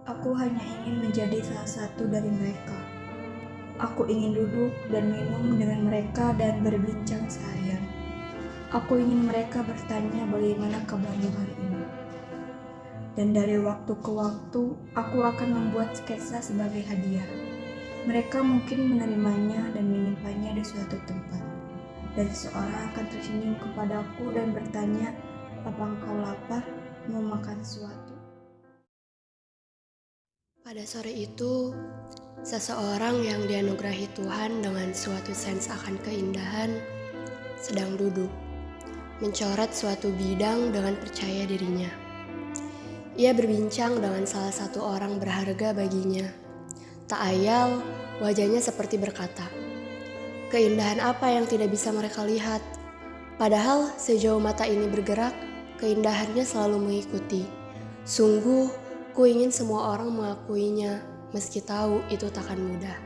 Aku hanya ingin menjadi salah satu dari mereka. Aku ingin duduk dan minum dengan mereka dan berbincang seharian. Aku ingin mereka bertanya bagaimana kabarmu hari ini. Dan dari waktu ke waktu, aku akan membuat sketsa sebagai hadiah. Mereka mungkin menerimanya dan menyimpannya di suatu tempat. Dan seseorang akan tersenyum kepadaku dan bertanya, "Apa engkau lapar? Mau makan sesuatu?" Pada sore itu, seseorang yang dianugerahi Tuhan dengan suatu sens akan keindahan sedang duduk, mencoret suatu bidang dengan percaya dirinya. Ia berbincang dengan salah satu orang berharga baginya. Tak ayal, wajahnya seperti berkata, "Keindahan apa yang tidak bisa mereka lihat? Padahal sejauh mata ini bergerak, keindahannya selalu mengikuti. Sungguh, ku ingin semua orang mengakuinya, meski tahu itu takkan mudah."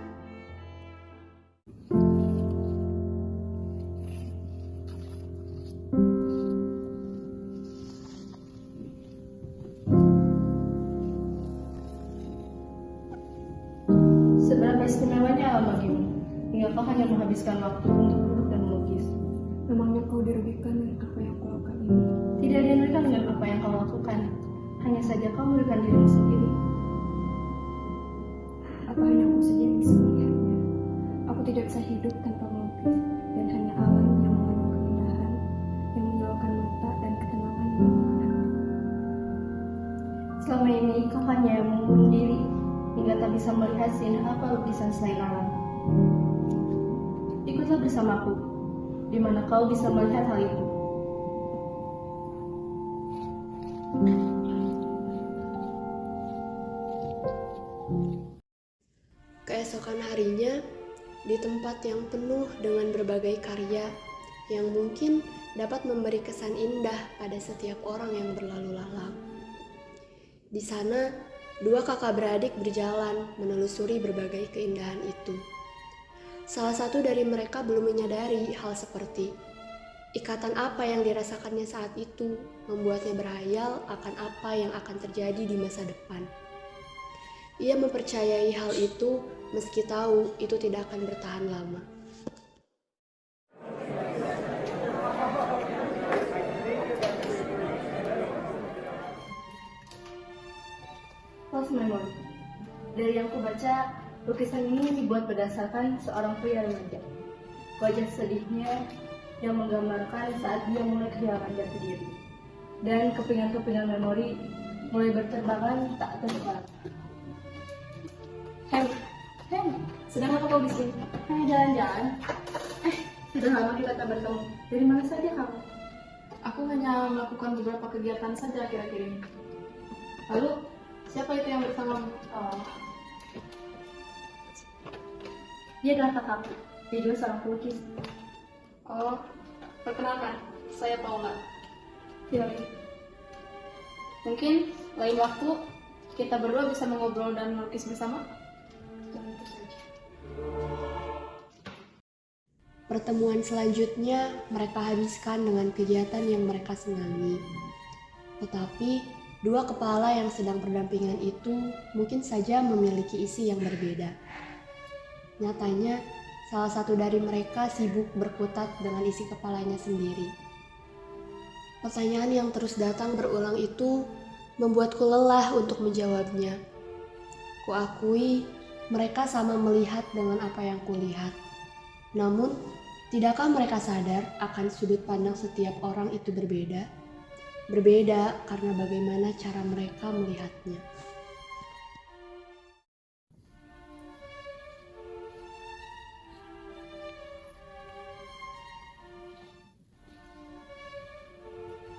Seberapa istimewanya alam bagimu, hingga kau hanya menghabiskan waktu untuk duduk dan melukis? Memangnya kau dirugikan dengan apa yang kau lakukan ini? Tidak ada yang merugikan dengan apa yang kau lakukan, hanya saja kau merugikan dirimu sendiri. Apa hanya aku saja yang bisa melihatnya? Aku tidak bisa hidup tanpa melukis, dan hanya alam yang mengandung keindahan, yang menyilaukan mata dan ketenangan yang menenangkan hati. Selama ini kau hanya mengurung diri, hingga tak bisa melihat seindah apa lukisan selain alam. Ikutlah bersamaku, di mana kau bisa melihat hal itu. Keesokan harinya, di tempat yang penuh dengan berbagai karya yang mungkin dapat memberi kesan indah pada setiap orang yang berlalu lalang. Di sana, dua kakak beradik berjalan menelusuri berbagai keindahan itu. Salah satu dari mereka belum menyadari hal seperti ikatan apa yang dirasakannya saat itu membuatnya berhayal akan apa yang akan terjadi di masa depan. Ia mempercayai hal itu meski tahu itu tidak akan bertahan lama. False memory. Dari yang kubaca, lukisan ini dibuat berdasarkan seorang pria remaja. Wajah sedihnya yang menggambarkan saat dia mulai kehilangan jati diri. Dan kepingan-kepingan memori mulai berterbangan tak terkelar. Hen, sedang apa kau di sini? Hanya jalan-jalan. Sudah lama kita tak bertemu. Dari mana saja kamu? Aku hanya melakukan beberapa kegiatan saja akhir-akhir ini. Lalu, siapa itu yang bersamamu? Oh, dia adalah kakakku. Dia juga seorang pelukis. Oh, perkenalkan, saya Paula. Teori. Mungkin lain waktu kita berdua bisa mengobrol dan melukis bersama. Tentu saja. Pertemuan selanjutnya mereka habiskan dengan kegiatan yang mereka senangi. Tetapi dua kepala yang sedang berdampingan itu mungkin saja memiliki isi yang berbeda. Nyatanya, salah satu dari mereka sibuk berkutat dengan isi kepalanya sendiri. Pertanyaan yang terus datang berulang itu membuatku lelah untuk menjawabnya. Kuakui mereka sama melihat dengan apa yang kulihat. Namun, tidakkah mereka sadar akan sudut pandang setiap orang itu berbeda? Berbeda karena bagaimana cara mereka melihatnya.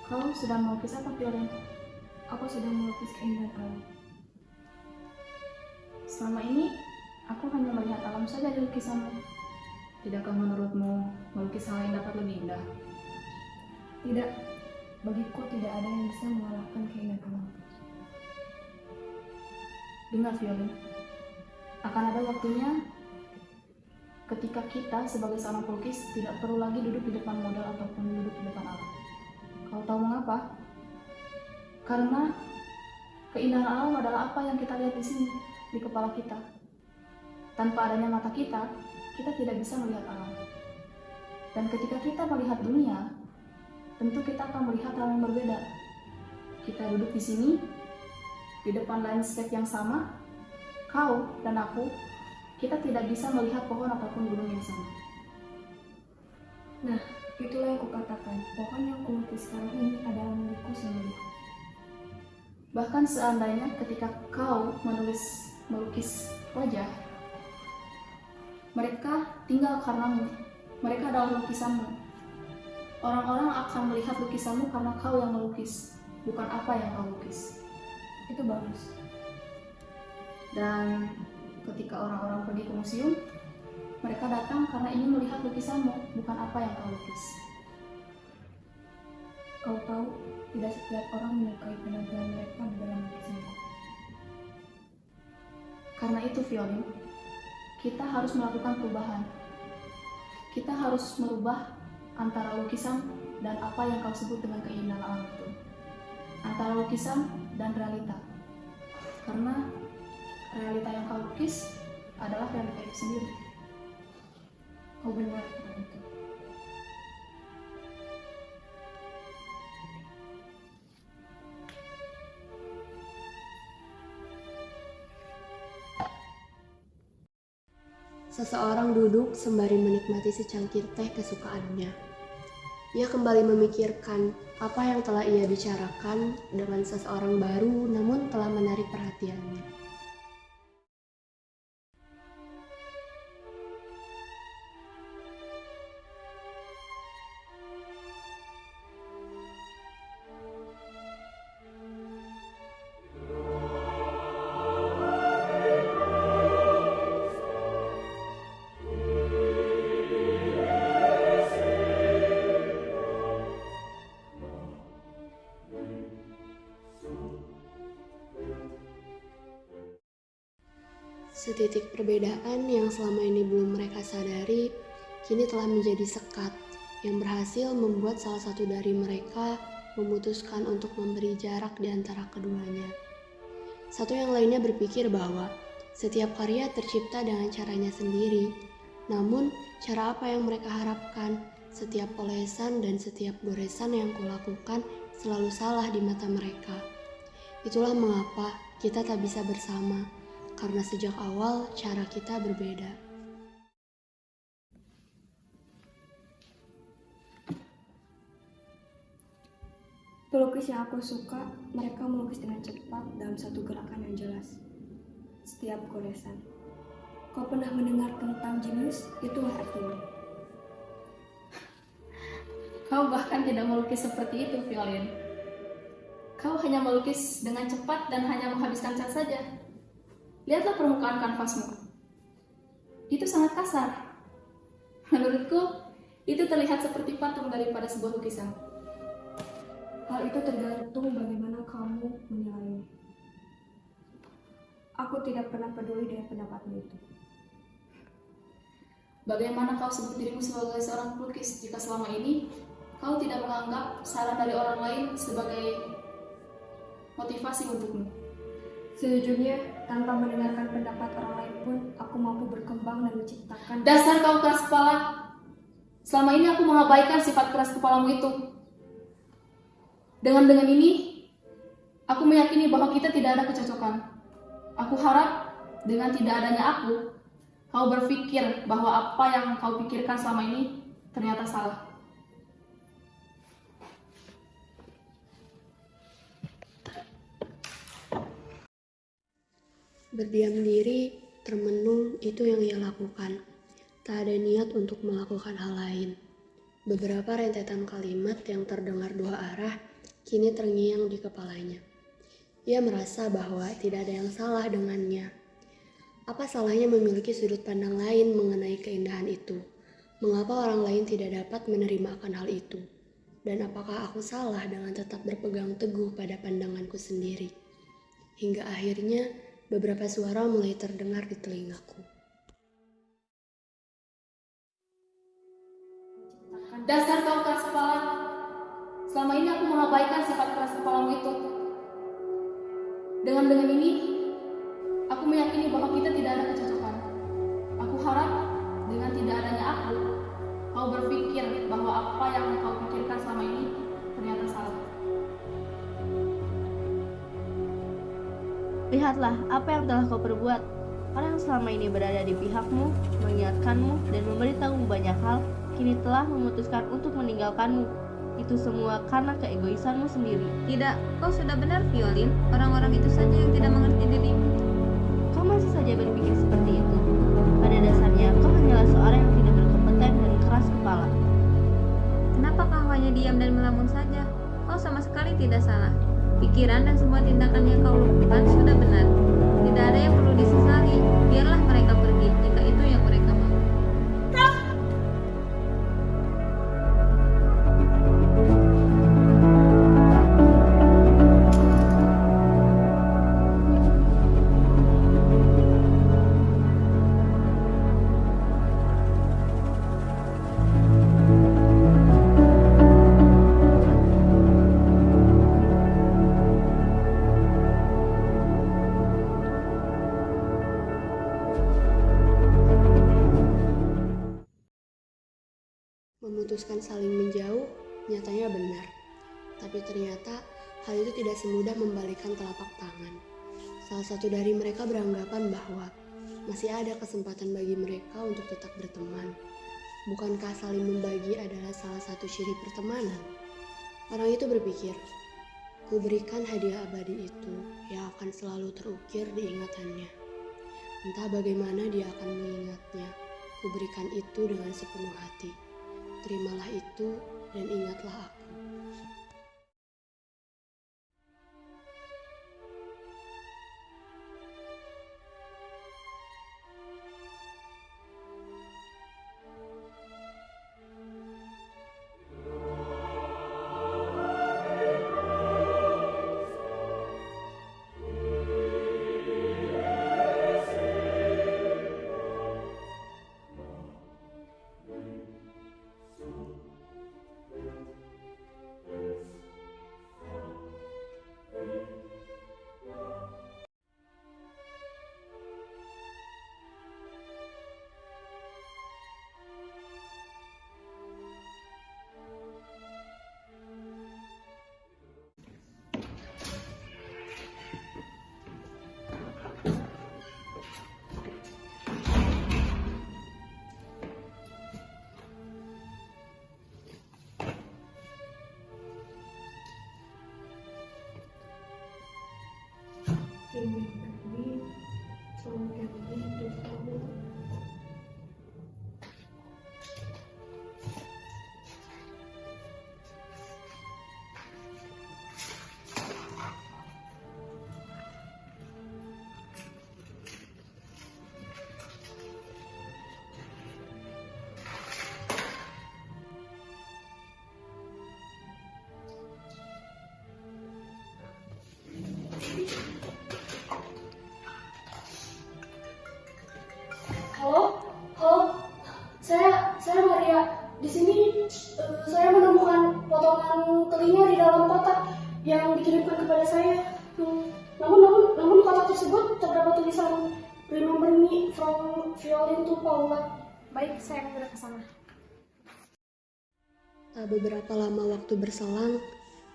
Kau sedang melukis apa, Fiore? Aku sedang melukis keindahan alam. Selama ini, aku hanya melihat alam saja di lukisanmu. Tidakkah menurutmu melukis hal yang dapat lebih indah? Tidak, bagiku tidak ada yang bisa mengalahkan keindahan alam. Dengar, Violin. Akan ada waktunya ketika kita sebagai seorang pelukis tidak perlu lagi duduk di depan model ataupun duduk di depan alam. Kau tahu mengapa? Karena Keindahan alam adalah apa yang kita lihat di sini, di kepala kita. Tanpa adanya mata kita tidak bisa melihat alam. Dan ketika kita melihat dunia, tentu kita akan melihat hal yang berbeda. Kita duduk di sini, di depan landscape yang sama, kau dan aku, kita tidak bisa melihat pohon ataupun gunung yang sama. Nah, itulah yang kukatakan, pohon yang kulukis sekarang ini adalah milikku sendiri. Bahkan seandainya ketika kau melukis wajah, mereka tinggal karenamu, mereka adalah lukisanmu. Orang-orang akan melihat lukisanmu karena kau yang melukis, bukan apa yang kau lukis. Itu bagus. Dan ketika orang-orang pergi ke museum, mereka datang karena ingin melihat lukisanmu, bukan apa yang kau lukis. Kau tahu, tidak setiap orang menyukai penampilan mereka di dalam lukisanku. Karena itu, Violin, kita harus melakukan perubahan. Kita harus merubah antara lukisan dan apa yang kau sebut dengan keindahan alam itu. Antara lukisan dan realita. Karena realita yang kau lukis adalah realita itu sendiri. Kau benar tentang itu. Seseorang duduk sembari menikmati secangkir teh kesukaannya. Ia kembali memikirkan apa yang telah ia bicarakan dengan seseorang baru namun telah menarik perhatiannya. Setitik perbedaan yang selama ini belum mereka sadari, kini telah menjadi sekat yang berhasil membuat salah satu dari mereka memutuskan untuk memberi jarak di antara keduanya. Satu yang lainnya berpikir bahwa setiap karya tercipta dengan caranya sendiri, namun cara apa yang mereka harapkan, setiap olesan dan setiap goresan yang kulakukan selalu salah di mata mereka. Itulah mengapa kita tak bisa bersama. Karena sejak awal cara kita berbeda. Pelukis yang aku suka, mereka melukis dengan cepat dalam satu gerakan yang jelas. Setiap goresan. Kau pernah mendengar tentang jenius? Itulah artinya. Kau bahkan tidak melukis seperti itu, Violin. Kau hanya melukis dengan cepat dan hanya menghabiskan cat saja. Lihatlah permukaan kanvasmu. Itu sangat kasar. Menurutku, itu terlihat seperti patung daripada sebuah lukisan. Hal itu tergantung bagaimana kamu menilainya. Aku tidak pernah peduli dengan pendapatmu itu. Bagaimana kau sebut dirimu sebagai seorang pelukis jika selama ini kau tidak menganggap saran dari orang lain sebagai motivasi untukmu? Sejujurnya, tanpa mendengarkan pendapat orang lain pun, aku mampu berkembang dan menciptakan. Dasar kau keras kepala. Selama ini aku mengabaikan sifat keras kepalamu itu. Dengan ini, aku meyakini bahwa kita tidak ada kecocokan. Aku harap dengan tidak adanya aku, kau berpikir bahwa apa yang kau pikirkan selama ini ternyata salah. Berdiam diri, termenung, itu yang ia lakukan. Tak ada niat untuk melakukan hal lain. Beberapa rentetan kalimat yang terdengar dua arah kini terngiang di kepalanya. Ia merasa bahwa tidak ada yang salah dengannya. Apa salahnya memiliki sudut pandang lain mengenai keindahan itu? Mengapa orang lain tidak dapat menerima akan hal itu? Dan apakah aku salah dengan tetap berpegang teguh pada pandanganku sendiri? Hingga akhirnya beberapa suara mulai terdengar di telingaku. Dasar kau keras kepala. Selama ini aku mengabaikan sifat keras kepalamu itu. Dengan ini, aku meyakini bahwa kita tidak ada kecocokan. Aku harap dengan tidak adanya aku, kau berpikir bahwa apa yang kau pikirkan selama ini ternyata salah. Lihatlah apa yang telah kau perbuat. Orang yang selama ini berada di pihakmu, mengingatkanmu, dan memberitahumu banyak hal, kini telah memutuskan untuk meninggalkanmu. Itu semua karena keegoisanmu sendiri. Tidak, kau sudah benar, Violin. Orang-orang itu saja yang tidak mengerti dirimu. Kau masih saja berpikir seperti itu. Pada dasarnya, kau hanyalah seorang yang tidak berkompeten dan keras kepala. Kenapa kau hanya diam dan melamun saja? Kau sama sekali tidak salah. Pikiran dan semua tindakan yang kau lakukan sudah benar. Tidak ada yang perlu disesali. Biarlah mereka pergi jika itu yang mereka mau. Memutuskan saling menjauh nyatanya benar, tapi ternyata hal itu tidak semudah membalikkan telapak tangan. Salah satu dari mereka beranggapan bahwa masih ada kesempatan bagi mereka untuk tetap berteman. Bukankah saling membagi adalah salah satu ciri pertemanan? Orang itu berpikir, ku berikan hadiah abadi itu yang akan selalu terukir di ingatannya. Entah bagaimana dia akan mengingatnya, ku berikan itu dengan sepenuh hati. Terimalah itu dan ingatlah aku. Halo, saya Maria. Di sini saya menemukan potongan telinga di dalam kotak yang dikirimkan kepada saya. Namun kotak tersebut terdapat tulisan "Remember me from Violin to Paula." Baik, saya akan segera ke sana. Tak beberapa lama waktu berselang,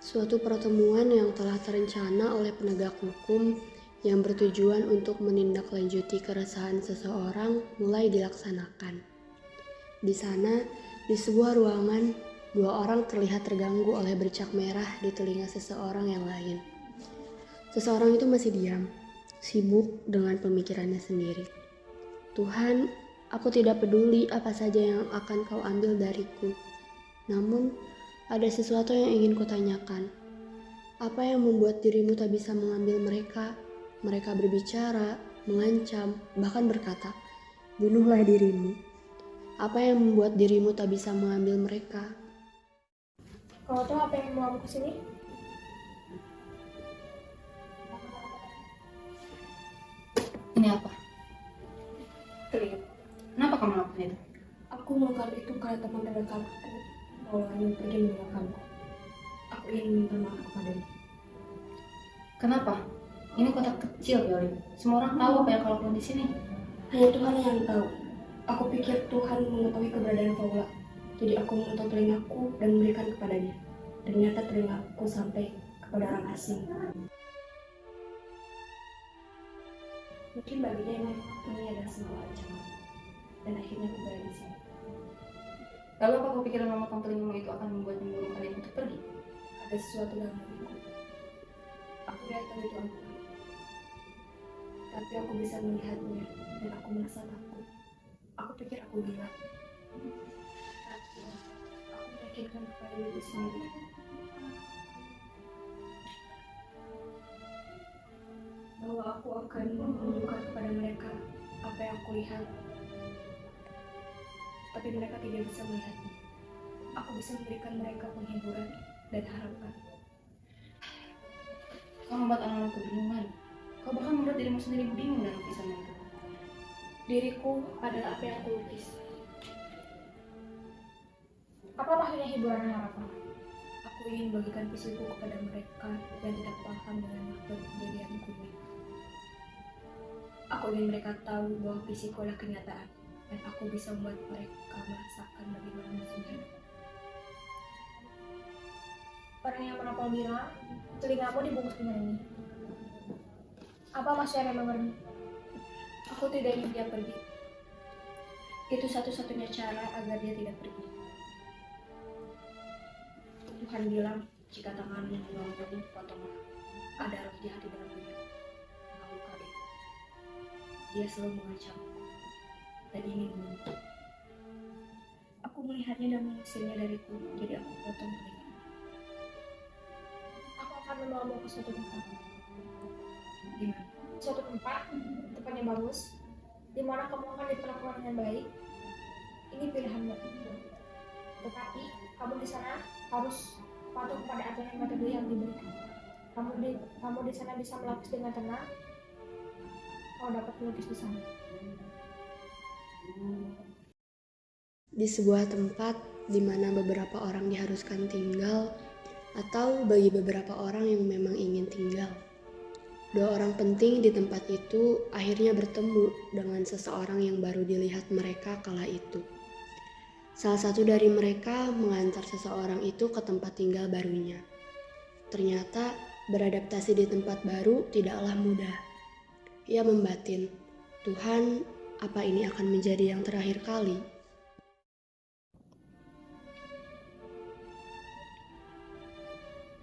suatu pertemuan yang telah terencana oleh penegak hukum yang bertujuan untuk menindaklanjuti keresahan seseorang mulai dilaksanakan. Di sana, di sebuah ruangan, dua orang terlihat terganggu oleh bercak merah di telinga seseorang yang lain. Seseorang itu masih diam, sibuk dengan pemikirannya sendiri. Tuhan, aku tidak peduli apa saja yang akan kau ambil dariku. Namun, ada sesuatu yang ingin kutanyakan. Apa yang membuat dirimu tak bisa mengambil mereka? Mereka berbicara, mengancam, bahkan berkata, "Bunuhlah dirimu." Apa yang membuat dirimu tak bisa mengambil mereka? Kau tahu apa yang membawamu ke sini? Ini apa? Trip. Kenapa kamu lakukan itu? Aku melakukan itu karena teman terdekatku Paula ingin pergi meninggalkanku. Aku ingin minta maaf kepadanya. Kenapa? Ini kota kecil, Violin. Semua orang tahu apa yang kau lakukan di sini. Hanya Tuhan yang tahu. Aku pikir Tuhan mengetahui keberadaan Paula. Jadi aku menutup telingaku dan memberikan kepadanya. Ternyata telingaku sampai kepada orang asing. Mungkin baginya ini adalah sebuah ancaman. Dan akhirnya aku berada di sini. Lalu apa kau pikir memotong telingamu itu akan membuat membunuh kalian untuk pergi? Ada sesuatu dalam hatiku. Aku lihat tahu itu aku. Tapi aku bisa melihatnya dan aku merasa takut. Aku pikir aku gila. Tapi aku meyakinkan kepada diri sendiri. Bahwa aku akan menunjukkan kepada mereka apa yang aku lihat. Tapi mereka tidak bisa melihatnya. Aku bisa memberikan mereka penghiburan dan harapan. Kau membuat anak-anak kebingungan. Kau bahkan membuat dirimu sendiri bingung dalam lukisanmu itu. Diriku adalah apa yang aku lukis. Apa maksudnya hiburan dan harapan? Aku ingin membagikan visiku kepada mereka yang tidak paham dengan makna kejadianku ini. Aku ingin mereka tahu bahwa visiku adalah kenyataan dan aku bisa membuat mereka merasakan bagaimana sebenarnya. Orang yang menopang bilang, telingamu dibungkus dengan ini. Apa maksudnya memang? Aku tidak ingin dia pergi. Itu satu-satunya cara agar dia tidak pergi. Tuhan bilang, jika tanganmu membangunmu, potonglah. Ada roh jahat di dalam dunia. Aku kaget. Dia selalu mengancamku dan ingin membunuhku. Aku melihatnya dan mengusirnya dariku, jadi aku potong telinga. Aku akan membawamu ke suatu tempat. Di mana? Suatu tempat yang bagus, di mana kamu akan diperlakukan dengan baik. Ini pilihanmu. Tetapi kamu di sana harus patuh kepada aturan metode yang diberikan. Kamu di sana bisa melukis dengan tenang. Kau dapat melukis di sana. Di sebuah tempat di mana beberapa orang diharuskan tinggal, atau bagi beberapa orang yang memang ingin tinggal. Dua orang penting di tempat itu akhirnya bertemu dengan seseorang yang baru dilihat mereka kala itu. Salah satu dari mereka mengantar seseorang itu ke tempat tinggal barunya. Ternyata beradaptasi di tempat baru tidaklah mudah. Ia membatin, Tuhan, apa ini akan menjadi yang terakhir kali?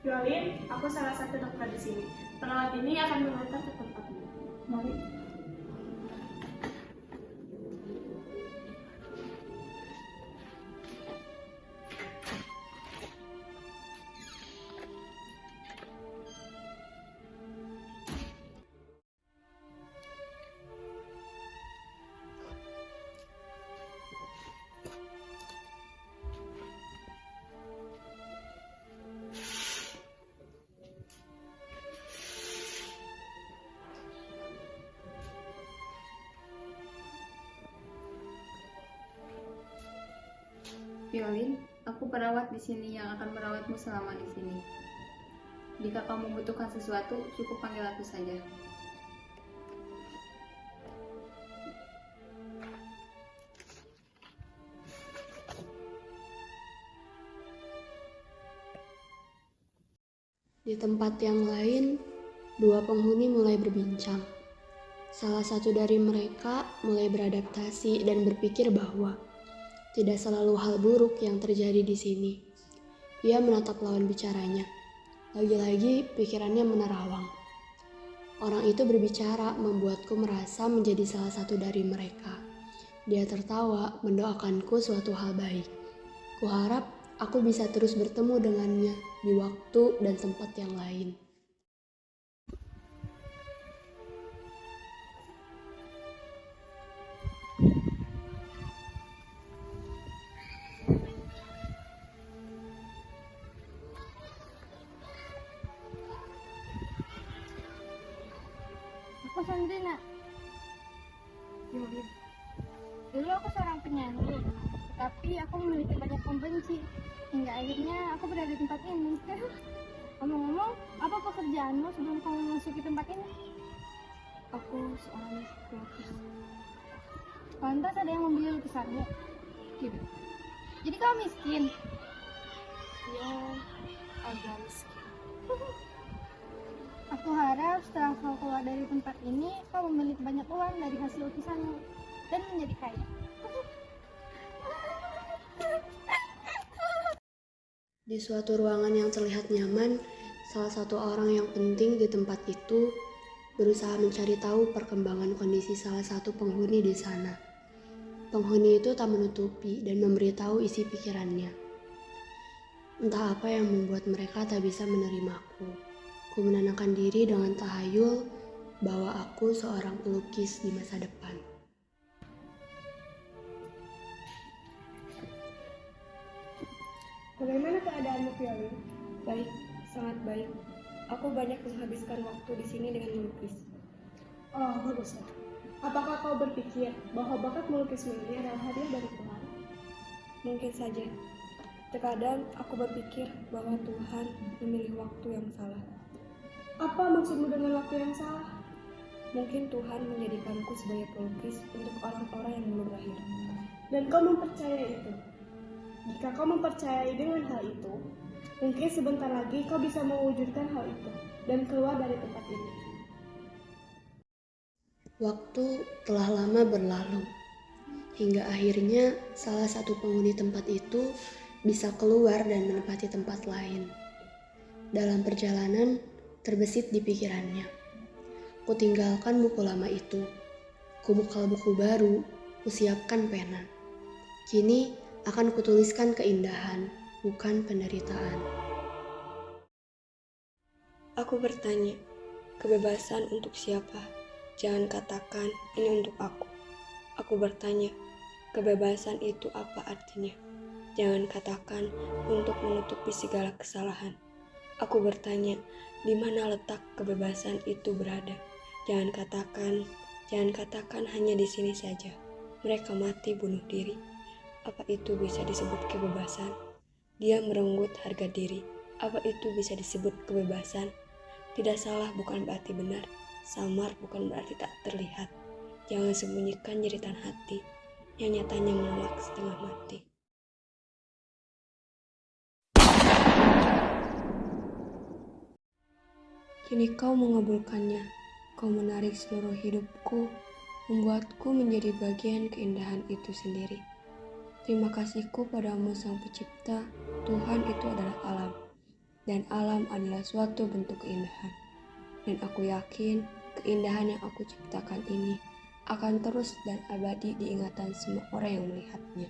Violin, aku salah satu dokter di sini. Perawat ini akan mengantar ke tempatmu. Mari. Violin, aku perawat di sini yang akan merawatmu selama di sini. Jika kamu membutuhkan sesuatu, cukup panggil aku saja. Di tempat yang lain, dua penghuni mulai berbincang. Salah satu dari mereka mulai beradaptasi dan berpikir bahwa tidak selalu hal buruk yang terjadi di sini. Ia menatap lawan bicaranya. Lagi-lagi pikirannya menerawang. Orang itu berbicara membuatku merasa menjadi salah satu dari mereka. Dia tertawa mendoakanku suatu hal baik. Kuharap aku bisa terus bertemu dengannya di waktu dan tempat yang lain. Aku Sandrina. Violin, Dulu aku seorang penyanyi, tetapi aku memiliki banyak pembenci. Hingga akhirnya aku berada di tempat ini. Ngomong-ngomong, apa pekerjaanmu sebelum kamu memasuki tempat ini? Aku seorang pelukis. Pantas ada yang membeli lukisanmu. Tidak, Jadi kau miskin. ya agak miskin. Aku harap setelah kau keluar dari tempat ini, kau memiliki banyak uang dari hasil lukisanmu dan menjadi kaya. Di suatu ruangan yang terlihat nyaman, salah satu orang yang penting di tempat itu berusaha mencari tahu perkembangan kondisi salah satu penghuni di sana. Penghuni itu tak menutupi dan memberitahu isi pikirannya. Entah apa yang membuat mereka tak bisa menerimaku. Ku menenangkan diri dengan tahayul bahwa aku seorang pelukis di masa depan. Bagaimana keadaanmu, Fiolin? Baik, sangat baik. Aku banyak menghabiskan waktu di sini dengan melukis. Oh, baguslah. Apakah kau berpikir bahwa bakat melukismu ini adalah hadiah dari Tuhan? Mungkin saja. Terkadang aku berpikir bahwa Tuhan memilih waktu yang salah. Apa maksudmu dengan waktu yang salah? Mungkin Tuhan menjadikanku sebagai pelukis untuk orang-orang yang belum lahir. Dan kau mempercayai itu? Jika kau mempercayai dengan hal itu, mungkin sebentar lagi kau bisa mewujudkan hal itu dan keluar dari tempat ini. Waktu telah lama berlalu, hingga akhirnya salah satu penghuni tempat itu bisa keluar dan menempati tempat lain. Dalam perjalanan, terbesit di pikirannya. Kutinggalkan buku lama itu, kubukal buku baru, kusiapkan pena. Kini akan kutuliskan keindahan, bukan penderitaan. Aku bertanya, kebebasan untuk siapa? Jangan katakan ini untuk aku. Aku bertanya, kebebasan itu apa artinya? Jangan katakan untuk menutupi segala kesalahan. Aku bertanya, di mana letak kebebasan itu berada? Jangan katakan hanya di sini saja. Mereka mati bunuh diri. Apa itu bisa disebut kebebasan? Dia merenggut harga diri. Apa itu bisa disebut kebebasan? Tidak salah bukan berarti benar. Samar bukan berarti tak terlihat. Jangan sembunyikan jeritan hati yang nyatanya menolak setengah mati. Kini kau mengabulkannya. Kau menarik seluruh hidupku, membuatku menjadi bagian keindahan itu sendiri. Terima kasihku padamu Sang Pencipta. Tuhan itu adalah alam, dan alam adalah suatu bentuk keindahan. Dan aku yakin keindahan yang aku ciptakan ini akan terus dan abadi diingatan semua orang yang melihatnya.